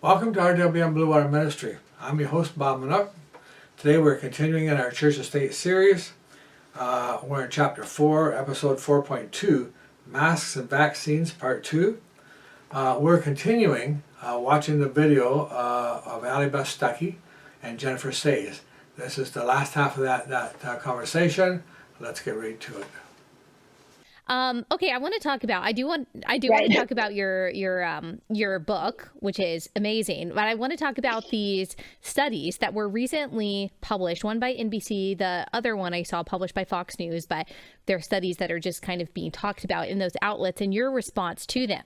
Welcome to RWM Blue Water Ministry. I'm your host, Bob Manook. Today we're continuing in our Church of State series. We're in Chapter 4, Episode 4.2, Masks and Vaccines, Part 2. We're continuing watching the video of Allie Beth Stuckey and Jennifer Seys. This is the last half of that conversation. Let's get right to it. Okay, I want to talk about. I do want to talk about your book, which is amazing. But I want to talk about these studies that were recently published. One by NBC, the other one I saw published by Fox News. But they're studies that are just kind of being talked about in those outlets, and your response to them.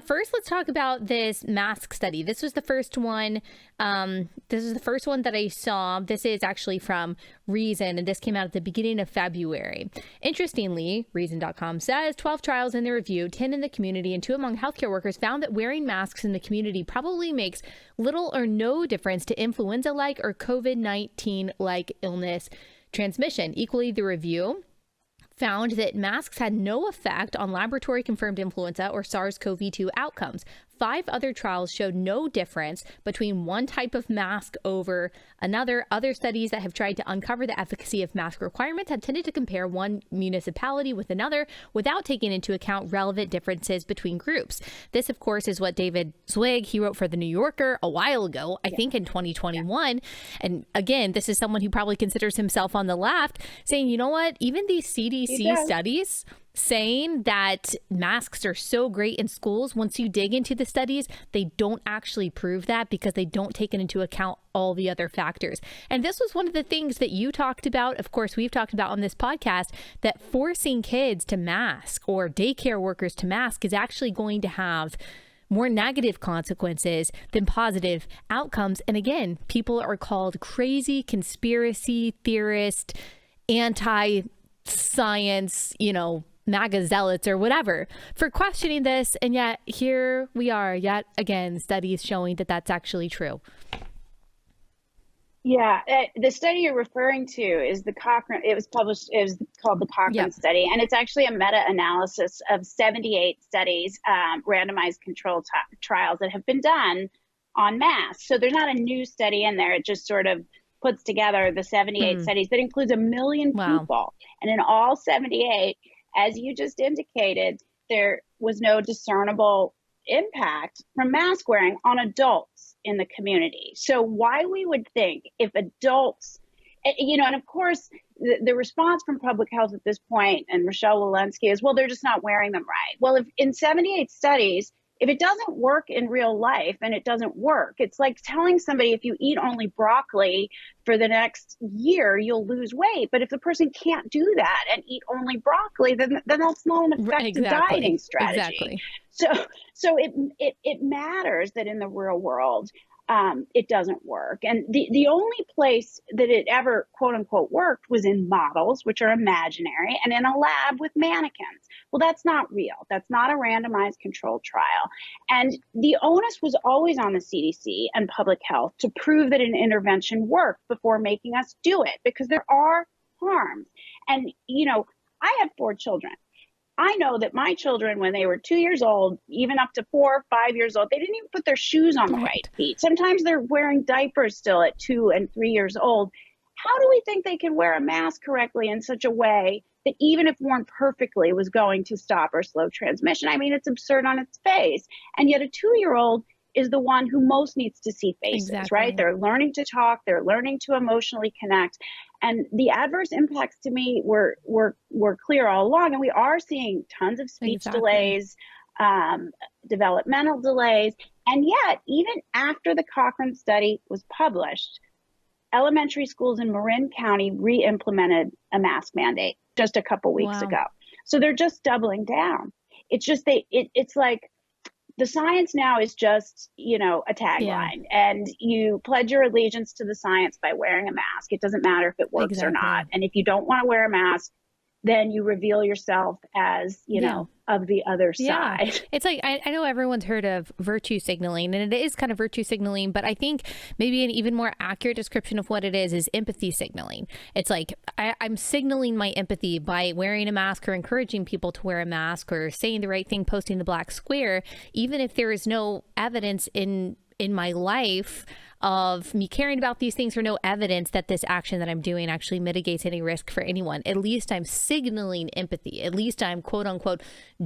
First, let's talk about this mask study. This was the first one. This is the first one that I saw. This is actually from Reason, and this came out at the beginning of February. Interestingly, Reason.com says 12 trials in the review, 10 in the community, and 2 among healthcare workers found that wearing masks in the community probably makes little or no difference to influenza-like or COVID-19-like illness transmission. Equally, the review found that masks had no effect on laboratory-confirmed influenza or SARS-CoV-2 outcomes. 5 other trials showed no difference between one type of mask over another. Other studies that have tried to uncover the efficacy of mask requirements have tended to compare one municipality with another without taking into account relevant differences between groups. This, of course, is what David Zwig, he wrote for The New Yorker a while ago, I think in 2021. And again, this is someone who probably considers himself on the left, saying, you know what, even these CDC studies saying that masks are so great in schools, once you dig into the studies, they don't actually prove that because they don't take into account all the other factors. And this was one of the things that you talked about, of course, we've talked about on this podcast, that forcing kids to mask or daycare workers to mask is actually going to have more negative consequences than positive outcomes. And again, people are called crazy conspiracy theorists, anti-science, MAGA zealots or whatever for questioning this. And yet here we are yet again, studies showing that that's actually true. Yeah, the study you're referring to is the Cochrane. It was called the Cochrane study, and it's actually a meta-analysis of 78 studies, randomized control trials that have been done on masks. So there's not a new study in there. It just sort of puts together the 78 studies that includes 1 million people. And in all 78, as you just indicated, there was no discernible impact from mask wearing on adults in the community. So why we would think if adults, and of course, the response from public health at this point, and Rochelle Walensky, is, well, they're just not wearing them right. Well, if in 78 studies, if it doesn't work in real life, and it doesn't work, it's like telling somebody if you eat only broccoli for the next year, you'll lose weight. But if the person can't do that and eat only broccoli, then that's not an effective dieting strategy. So it matters that in the real world, it doesn't work. And the only place that it ever, quote unquote, worked was in models, which are imaginary, and in a lab with mannequins. Well, that's not real. That's not a randomized controlled trial. And the onus was always on the CDC and public health to prove that an intervention worked before making us do it, because there are harms. And, I have 4 children. I know that my children, when they were 2 years old, even up to 4 or 5 years old, they didn't even put their shoes on the right feet. Sometimes they're wearing diapers still at 2 and 3 years old. How do we think they can wear a mask correctly in such a way that even if worn perfectly was going to stop or slow transmission? I mean, it's absurd on its face. And yet a 2-year-old is the one who most needs to see faces, right? They're learning to talk, they're learning to emotionally connect. And the adverse impacts to me were clear all along. And we are seeing tons of speech delays, developmental delays. And yet, even after the Cochrane study was published, elementary schools in Marin County re-implemented a mask mandate just a couple weeks ago. So they're just doubling down. It's just, it's like, the science now is just, a tagline, and you pledge your allegiance to the science by wearing a mask. It doesn't matter if it works or not. And if you don't want to wear a mask, then you reveal yourself as, of the other side. It's like, I know everyone's heard of virtue signaling, and it is kind of virtue signaling, but I think maybe an even more accurate description of what it is empathy signaling. It's like, I'm signaling my empathy by wearing a mask or encouraging people to wear a mask or saying the right thing, posting the black square, even if there is no evidence in in my life of me caring about these things or no evidence that this action that I'm doing actually mitigates any risk for anyone. At least I'm signaling empathy. At least I'm quote unquote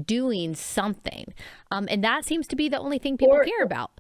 doing something. And that seems to be the only thing people care about.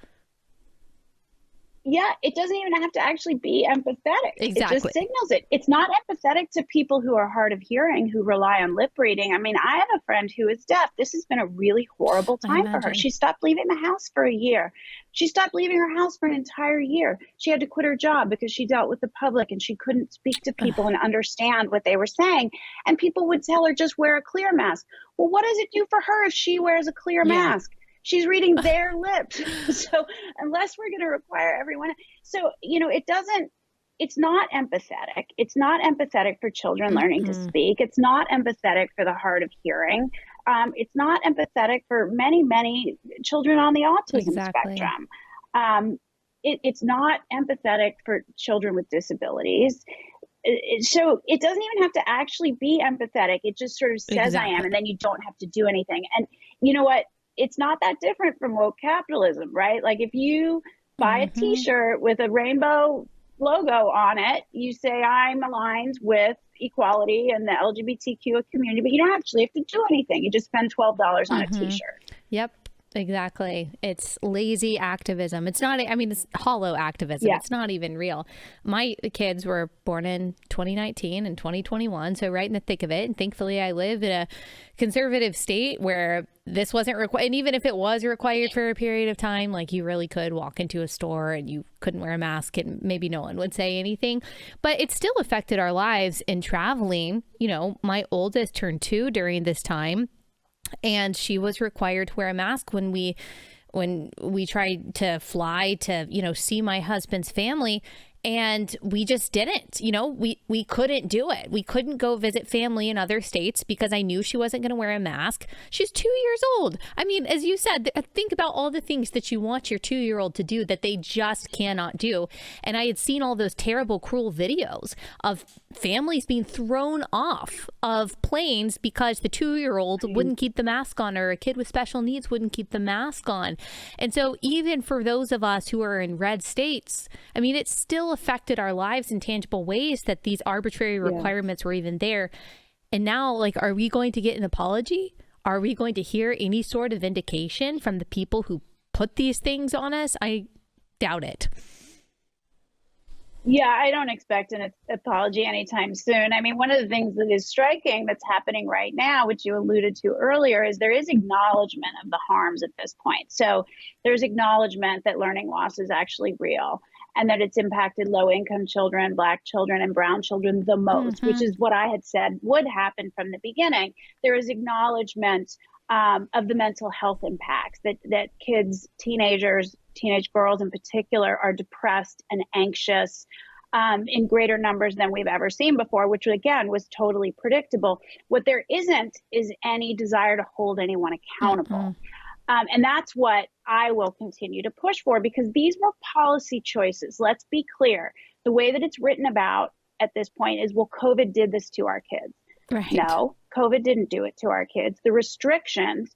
Yeah, it doesn't even have to actually be empathetic. Exactly. It just signals it. It's not empathetic to people who are hard of hearing, who rely on lip reading. I mean, I have a friend who is deaf. This has been a really horrible time for her. She stopped leaving the house for a year. She stopped leaving her house for an entire year. She had to quit her job because she dealt with the public and she couldn't speak to people and understand what they were saying. And people would tell her, just wear a clear mask. Well, what does it do for her if she wears a clear mask? She's reading their lips. So unless we're going to require everyone. So, it's not empathetic. It's not empathetic for children learning to speak. It's not empathetic for the hard of hearing. It's not empathetic for many, many children on the autism spectrum. It's not empathetic for children with disabilities. So it doesn't even have to actually be empathetic. It just sort of says I am, and then you don't have to do anything. And you know what? It's not that different from woke capitalism, right? Like if you buy a t-shirt with a rainbow logo on it, you say I'm aligned with equality and the LGBTQ community, but you don't actually have to do anything. You just spend $12 on a t-shirt. Yep. Exactly. It's lazy activism. It's not, it's hollow activism. Yeah. It's not even real. My kids were born in 2019 and 2021, so right in the thick of it. And thankfully I live in a conservative state where this wasn't required. And even if it was required for a period of time, like you really could walk into a store and you couldn't wear a mask and maybe no one would say anything, but it still affected our lives in traveling. My oldest turned 2 during this time, and she was required to wear a mask when we tried to fly to, see my husband's family. And we just didn't, we couldn't do it. We couldn't go visit family in other states because I knew she wasn't going to wear a mask. She's 2 years old. I mean, as you said, think about all the things that you want your 2-year-old to do that they just cannot do. And I had seen all those terrible, cruel videos of families being thrown off of planes because the 2-year-old wouldn't keep the mask on, or a kid with special needs wouldn't keep the mask on. And so even for those of us who are in red states, it still affected our lives in tangible ways that these arbitrary requirements were even there. And now, are we going to get an apology? Are we going to hear any sort of indication from the people who put these things on us? I doubt it. Yeah, I don't expect an apology anytime soon. One of the things that is striking that's happening right now, which you alluded to earlier, is there is acknowledgement of the harms at this point. So there's acknowledgement that learning loss is actually real, and that it's impacted low-income children, Black children, and brown children the most, which is what I had said would happen from the beginning. There is acknowledgement of the mental health impacts, that kids, teenage girls in particular, are depressed and anxious in greater numbers than we've ever seen before, which again was totally predictable. What there isn't is any desire to hold anyone accountable. And that's what I will continue to push for, because these were policy choices. Let's be clear. The way that it's written about at this point is, well, COVID did this to our kids. Right. No, COVID didn't do it to our kids. The restrictions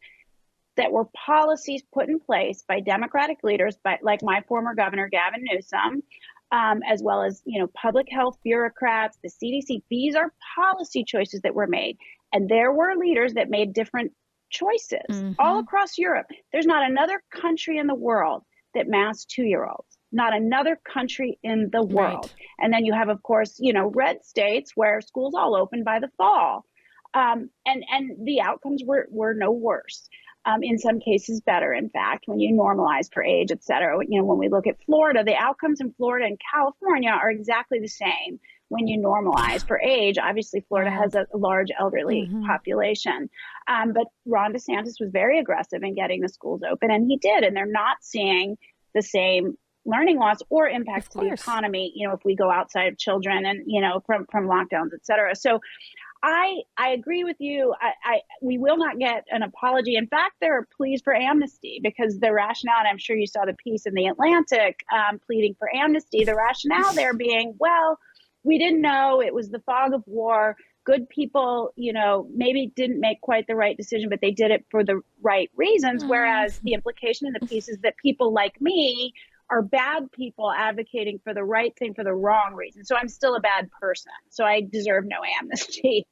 that were policies put in place by Democratic leaders, like my former governor, Gavin Newsom, as well as, public health bureaucrats, the CDC, these are policy choices that were made. And there were leaders that made different choices all across Europe. There's not another country in the world that masks 2-year-olds. Not another country in the world. Right. And then you have, of course, red states where schools all open by the fall. And the outcomes were no worse. In some cases better, in fact, when you normalize for age, et cetera. When we look at Florida, the outcomes in Florida and California are exactly the same when you normalize for age. Obviously, Florida has a large elderly population. But Ron DeSantis was very aggressive in getting the schools open, and he did. And they're not seeing the same learning loss or impacts to the economy, if we go outside of children and, from lockdowns, et cetera. So I agree with you. We will not get an apology. In fact, there are pleas for amnesty, because the rationale, and I'm sure you saw the piece in the Atlantic pleading for amnesty, the rationale there being, well, we didn't know, it was the fog of war. Good people, maybe didn't make quite the right decision, but they did it for the right reasons. Whereas the implication in the piece is that people like me are bad people advocating for the right thing for the wrong reason. So I'm still a bad person. So I deserve no amnesty.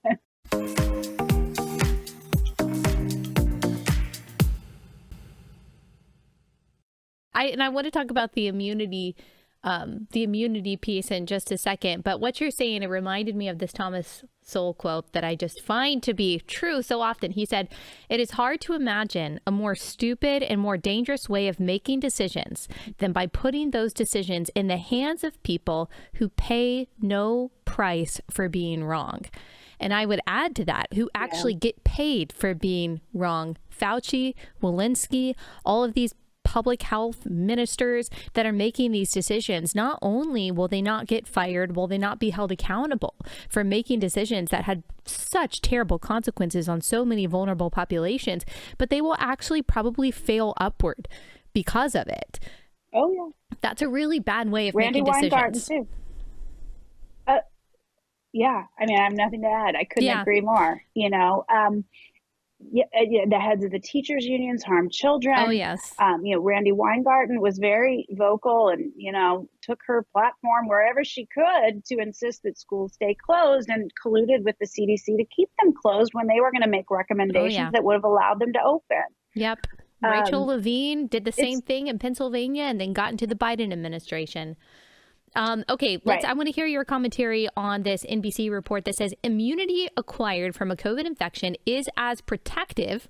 I want to talk about the immunity piece in just a second. But what you're saying, it reminded me of this Thomas Sowell quote that I just find to be true so often. He said, "It is hard to imagine a more stupid and more dangerous way of making decisions than by putting those decisions in the hands of people who pay no price for being wrong." And I would add to that, who actually get paid for being wrong. Fauci, Walensky, all of these public health ministers that are making these decisions, not only will they not get fired, will they not be held accountable for making decisions that had such terrible consequences on so many vulnerable populations, but they will actually probably fail upward because of it. Oh, yeah. That's a really bad way of Randy making Weingarten, decisions. too. Yeah, I mean, I have nothing to add. I couldn't agree more. You know, the heads of the teachers' unions harm children. Oh, yes. Randy Weingarten was very vocal and, took her platform wherever she could to insist that schools stay closed, and colluded with the CDC to keep them closed when they were going to make recommendations that would have allowed them to open. Yep. Rachel Levine did the same thing in Pennsylvania and then got into the Biden administration. Okay, I want to hear your commentary on this NBC report that says immunity acquired from a COVID infection is as protective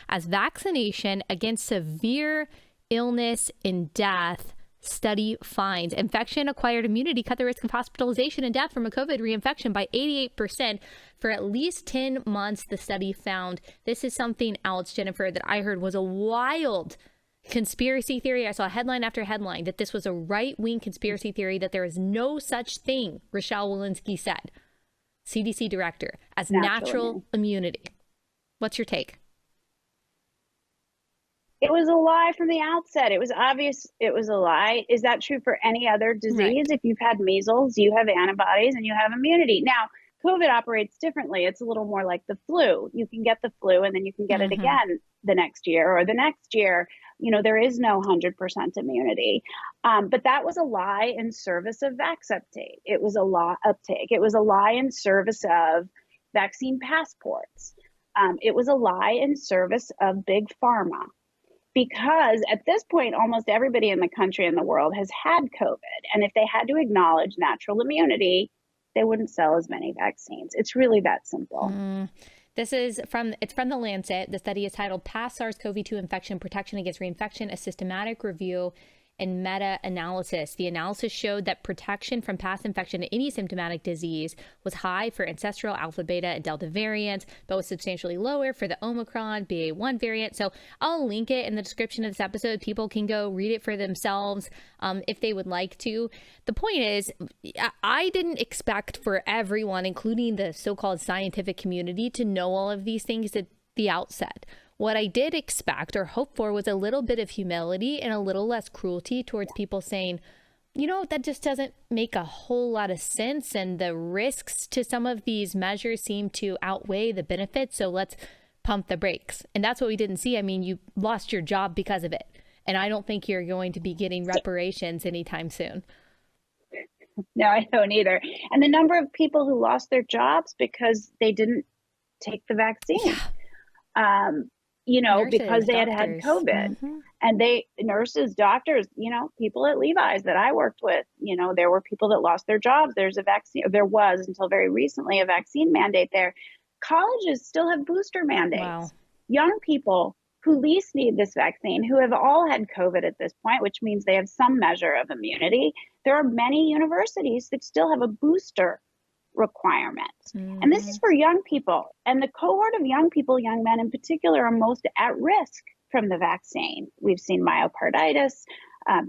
as vaccination against severe illness and death. Study finds infection-acquired immunity cut the risk of hospitalization and death from a COVID reinfection by 88% for at least 10 months, the study found. This is something else, Jennifer, that I heard was a wild conspiracy theory. I saw headline after headline that this was a right-wing conspiracy theory, that there is no such thing, Rochelle Walensky said, CDC director, as natural immunity. What's your take? It was a lie from the outset. It was obvious it was a lie. Is that true for any other disease? Right. If you've had measles, you have antibodies and you have immunity. Now, COVID operates differently. It's a little more like the flu. You can get the flu and then you can get it again the next year or the next year. There is no 100% immunity. But that was a lie in service of vax uptake. It was a uptake. It was a lie in service of vaccine passports. It was a lie in service of big pharma. Because at this point, almost everybody in the country and the world has had COVID. And if they had to acknowledge natural immunity, they wouldn't sell as many vaccines. It's really that simple. This is from The Lancet. The study is titled Past SARS-CoV-2 Infection Protection Against Reinfection, a Systematic Review and Meta-Analysis. The analysis showed that protection from past infection to any symptomatic disease was high for ancestral alpha, beta, and delta variants, but was substantially lower for the Omicron BA1 variant. So I'll link it in the description of this episode. People can go read it for themselves if they would like to. The point is, I didn't expect for everyone, including the so-called scientific community, to know all of these things at the outset. What I did expect or hope for was a little bit of humility and a little less cruelty towards people saying, that just doesn't make a whole lot of sense, and the risks to some of these measures seem to outweigh the benefits, so let's pump the brakes. And that's what we didn't see. I mean, you lost your job because of it, and I don't think you're going to be getting reparations anytime soon. No, I don't either. And the number of people who lost their jobs because they didn't take the vaccine. Nurses, because they had COVID, and nurses, doctors, people at Levi's that I worked with, there were people that lost their jobs. There was until very recently a vaccine mandate there. Colleges still have booster mandates. Wow. Young people who least need this vaccine, who have all had COVID at this point, which means they have some measure of immunity. There are many universities that still have a booster requirement. And this is for young people. And the cohort of young people, young men in particular, are most at risk from the vaccine. We've seen myocarditis,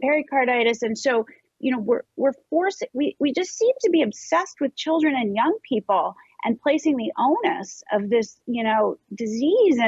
pericarditis. And so, we're forced, we just seem to be obsessed with children and young people and placing the onus of this, disease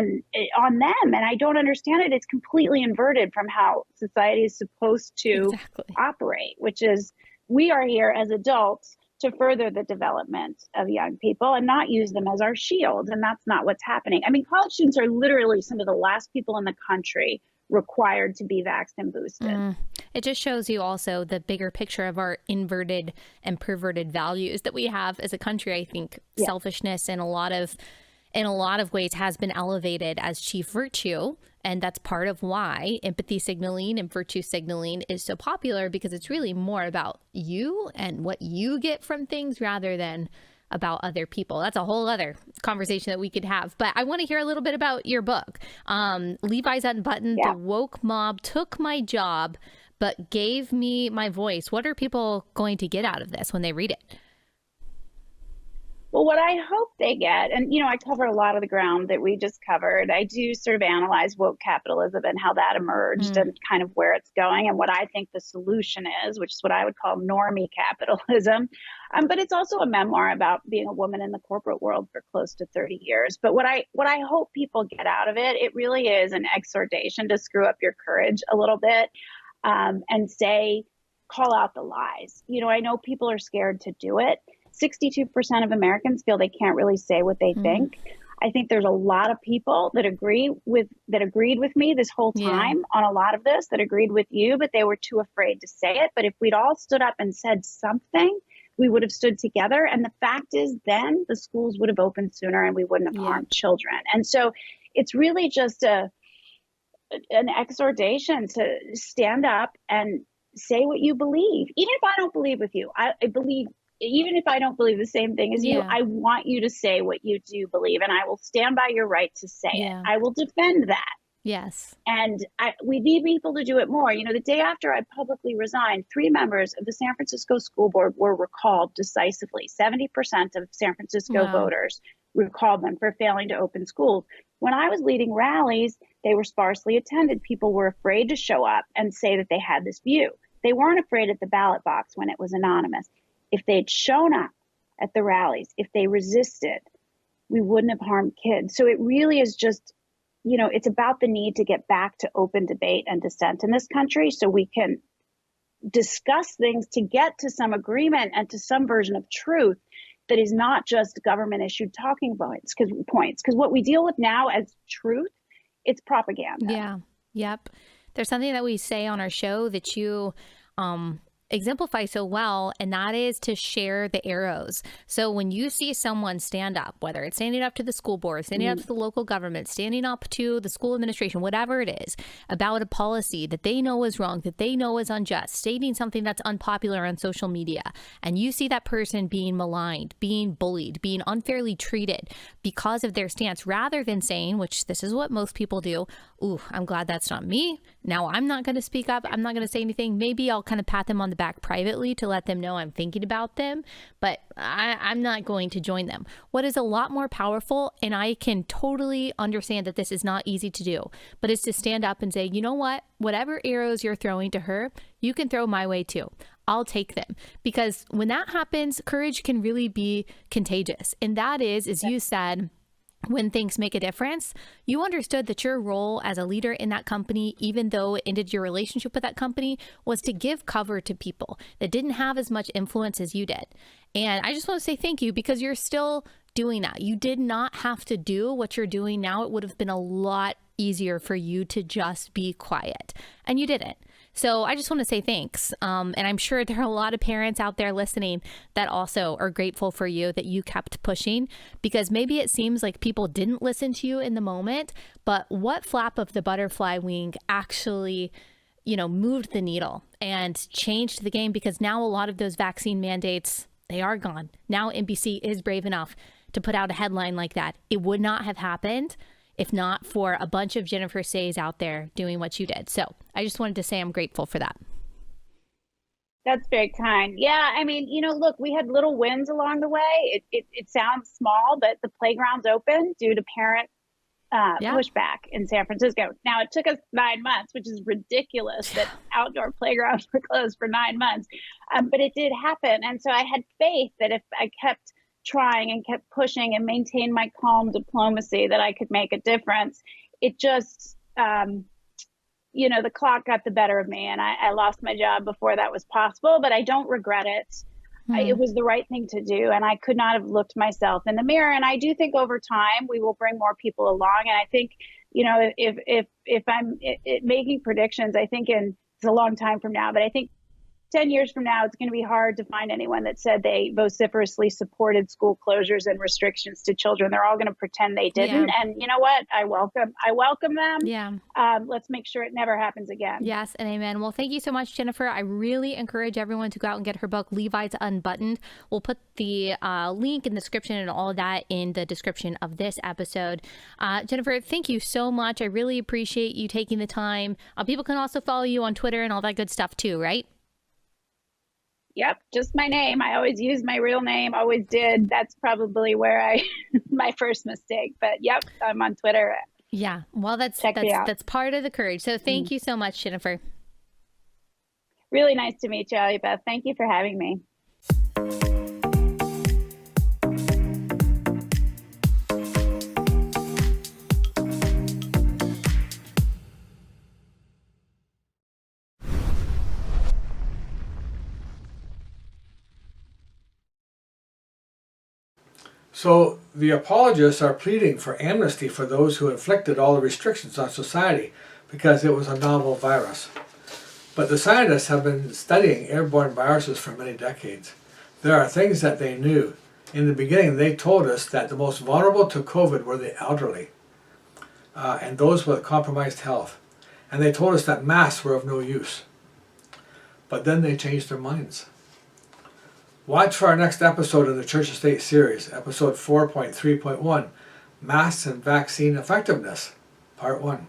on them. And I don't understand it. It's completely inverted from how society is supposed to operate, which is we are here as adults to further the development of young people and not use them as our shield. And that's not what's happening. I mean, college students are literally some of the last people in the country required to be vaxxed and boosted. it just shows you also the bigger picture of our inverted and perverted values that we have as a country. I think selfishness in a lot of ways has been elevated as chief virtue. And that's part of why empathy signaling and virtue signaling is so popular, because it's really more about you and what you get from things rather than about other people. That's a whole other conversation that we could have. But I want to hear a little bit about your book. Levi's Unbuttoned, The Woke Mob Took My Job, but Gave Me My Voice. What are people going to get out of this when they read it? Well, what I hope they get, and, I cover a lot of the ground that we just covered. I do sort of analyze woke capitalism and how that emerged and kind of where it's going and what I think the solution is, which is what I would call normie capitalism. But it's also a memoir about being a woman in the corporate world for close to 30 years. But what I hope people get out of it, it really is an exhortation to screw up your courage a little bit and call out the lies. I know people are scared to do it. 62% of Americans feel they can't really say what they think. I think there's a lot of people that agreed with me this whole time on a lot of this, that agreed with you, but they were too afraid to say it. But if we'd all stood up and said something, we would have stood together. And the fact is, then the schools would have opened sooner and we wouldn't have harmed children. And so it's really just an exhortation to stand up and say what you believe. Even if I don't believe with you, even if I don't believe the same thing as you, I want you to say what you do believe, and I will stand by your right to say it. I will defend that. Yes. And we need people to do it more. The day after I publicly resigned, 3 members of the San Francisco School Board were recalled decisively. 70% of San Francisco voters recalled them for failing to open schools. When I was leading rallies, they were sparsely attended. People were afraid to show up and say that they had this view. They weren't afraid at the ballot box when it was anonymous. If they'd shown up at the rallies, if they resisted, we wouldn't have harmed kids. So it really is just, it's about the need to get back to open debate and dissent in this country so we can discuss things to get to some agreement and to some version of truth that is not just government issued talking points. Because what we deal with now as truth, it's propaganda. Yeah. Yep. There's something that we say on our show that you exemplify so well, and that is to share the arrows. So when you see someone stand up, whether it's standing up to the school board, standing up to the local government, standing up to the school administration, whatever it is, about a policy that they know is wrong, that they know is unjust, stating something that's unpopular on social media, and you see that person being maligned, being bullied, being unfairly treated because of their stance, rather than saying, which this is what most people do, ooh, I'm glad that's not me. Now I'm not going to speak up. I'm not going to say anything. Maybe I'll kind of pat them on the back privately to let them know I'm thinking about them, but I'm not going to join them. What is a lot more powerful, and I can totally understand that this is not easy to do, but is to stand up and say, you know what, whatever arrows you're throwing to her, you can throw my way too. I'll take them. Because when that happens, courage can really be contagious. And that is, as you said, when things make a difference, you understood that your role as a leader in that company, even though it ended your relationship with that company, was to give cover to people that didn't have as much influence as you did. And I just want to say thank you, because you're still doing that. You did not have to do what you're doing now. It would have been a lot easier for you to just be quiet, and you didn't. So I just want to say thanks. And I'm sure there are a lot of parents out there listening that also are grateful for you, that you kept pushing, because maybe it seems like people didn't listen to you in the moment, but what flap of the butterfly wing actually, moved the needle and changed the game, because now a lot of those vaccine mandates, they are gone. Now NBC is brave enough to put out a headline like that. It would not have happened if not for a bunch of Jennifer Seys out there doing what you did. So I just wanted to say I'm grateful for that. That's very kind. Yeah, I mean, look, we had little wins along the way. It sounds small, but the playground's open due to parent pushback in San Francisco. Now, it took us 9 months, which is ridiculous that outdoor playgrounds were closed for 9 months. But it did happen. And so I had faith that if I kept trying and kept pushing and maintained my calm diplomacy, that I could make a difference. It just, the clock got the better of me, and I lost my job before that was possible, but I don't regret it. It was the right thing to do, and I could not have looked myself in the mirror. And I do think over time we will bring more people along. And I think, if I'm making predictions, I think in it's a long time from now, but I think 10 years from now, it's going to be hard to find anyone that said they vociferously supported school closures and restrictions to children. They're all going to pretend they didn't. Yeah. And you know what? I welcome them. Yeah. Let's make sure it never happens again. Yes, and amen. Well, thank you so much, Jennifer. I really encourage everyone to go out and get her book, Levi's Unbuttoned. We'll put the link in the description and all of that in the description of this episode. Jennifer, thank you so much. I really appreciate you taking the time. People can also follow you on Twitter and all that good stuff too, right? Yep, just my name. I always use my real name, always did. That's probably where my first mistake. But yep, I'm on Twitter. Yeah, well, that's part of the courage. So thank you so much, Jennifer. Really nice to meet you, Allie Beth. Thank you for having me. So the apologists are pleading for amnesty for those who inflicted all the restrictions on society because it was a novel virus. But the scientists have been studying airborne viruses for many decades. There are things that they knew. In the beginning, they told us that the most vulnerable to COVID were the elderly and those with compromised health. And they told us that masks were of no use. But then they changed their minds. Watch for our next episode in the Church and State series, episode 4.3.1, Masks and Vaccine Effectiveness, part 1.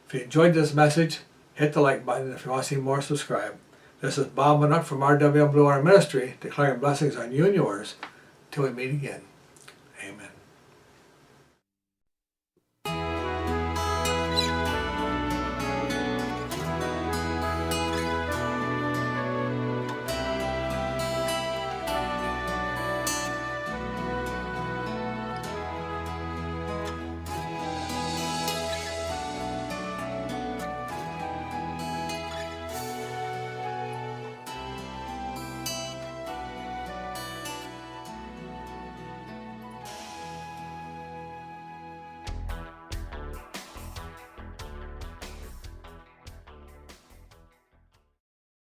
If you enjoyed this message, hit the like button. If you want to see more, subscribe. This is Bob Manuck from RWM Blue Water Ministry, declaring blessings on you and yours till we meet again. Amen.